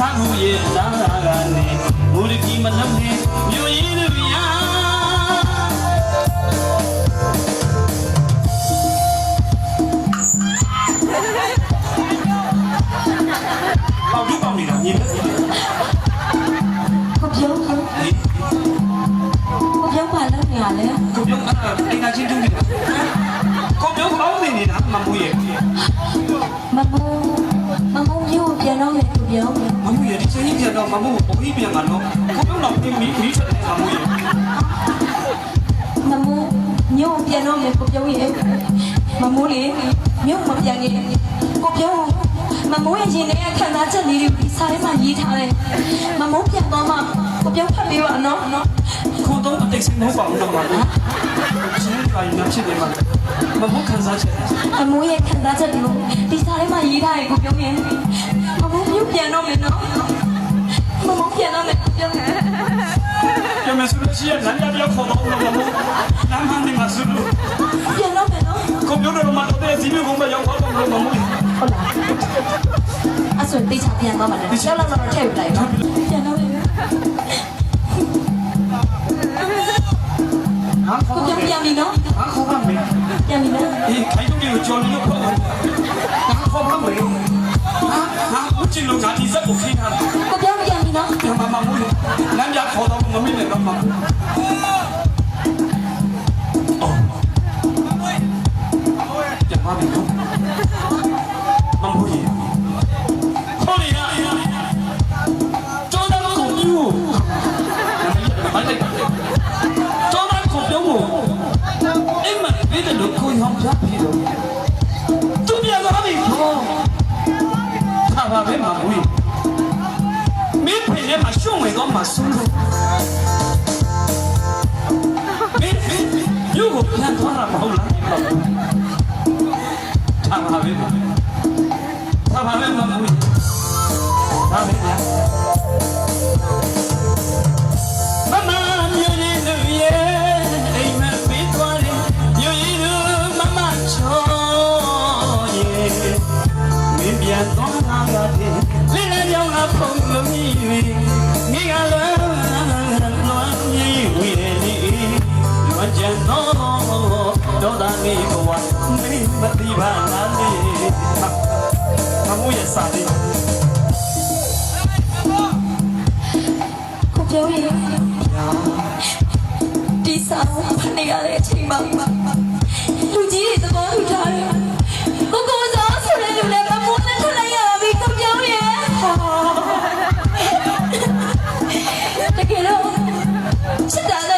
Sagu ye dagane murgi malamne yoyin biya Bao nhiêu bao nhiêu là nhìn Cục giống bà lớp nhà đấy Cục giống anh là trên trung gì Cục giống báo gì nè mà mùi gì Mà mua vô piano này cục giống mà mùi gì đi chơi những piano mà mua một ít piano nó Cục giống nào cái mỹ thuật này mà mùi gì Mà mua vô piano này cục giống gì Mà mua liền vô một dạng gì Cục giống mà muốn gì này khán giả chân đi sai mà gì thay mà muốn piano mà cục giống phát biểu nó Côต้องติดสิ่งหัวฝังตรงนั้นฉันไปนับชิ้นเลยมันมุกขันซาเช่ muốn ye khán giả chân đi sai mà gì thay cục giống gì mà muốn giúp piano này nó mà muốn piano này cục giốngยังไม่สุดที่นั่นยังยังขอร้องเรามุกน้ำมันนี่มาสุด piano này nó ก็ยังเรามาตัวเดียวที่มีคงไม่ยังขอร้องเรามุก ဟုတ်လားအဲ့ဆိုတေချာပြန်သွားမှာလေလောက်လောက်တော့ထည့်ပြလိုက်နော်ပြန်တော့ကိုပြန်ပြန်ပြီနော် ဟာခေါ်ပါမယ် ပြန်ပြီနော် ဒီခိုင်တုံးကိုကြော်လို့ခေါ်ပါဟာခေါ်ပါမယ်ဟာဦးချင်လို့ငါဒီစက်ကိုခိထားတာ ကိုပြန်ပြန်ပြီနော် ပြန်မမမှုလမ်းပြခေါ်တော့မမင်းနဲ့တော့မပြန်ပါမယ်နော်မမှုကြီးခေါ်ရကျောင်းသားကိုပြူမလိုက်ကျောင်းသားကိုပြောဖို့အိမ်မှာဘယ်လိုကိုရောပြပြီးတော့သူပြန်သွားပြီခေါ်ထားပါပဲမမှုကြီးမင်းဖေနဲ့မရှုံးဝင်တော့မဆူးလို့မင်းယူကိုပြန်သွားတာမဟုတ်လားထားပါပဲထားပါပဲမမှုကြီးထားပါပဲမမမျိုးရင်းတို့ရဲ့အိမ်မပေးသွားတယ်မျိုးရင်းတို့မမချောရဲ့မင်းပြန်သွားတာကတည်းကလေးလေးပြောင်းလာပုံမမီငေးကလည်းလွမ်းမြေဝေးနေလွမ်းကြတော့တော့တာနေဘဝမင်းမတိပါလားလေမမှုရဲ့စာလေး ကိုပြောရင်ဒီစားဖနေရတဲ့အချိန်မှာလူကြီးတွေသဘောတူထားတယ်ကိုကိုစောဆိုတဲ့လူလည်းမမိုးနဲ့ထလိုက်ရပြီကိုပြောရင်တကယ်တော့စစ်တာ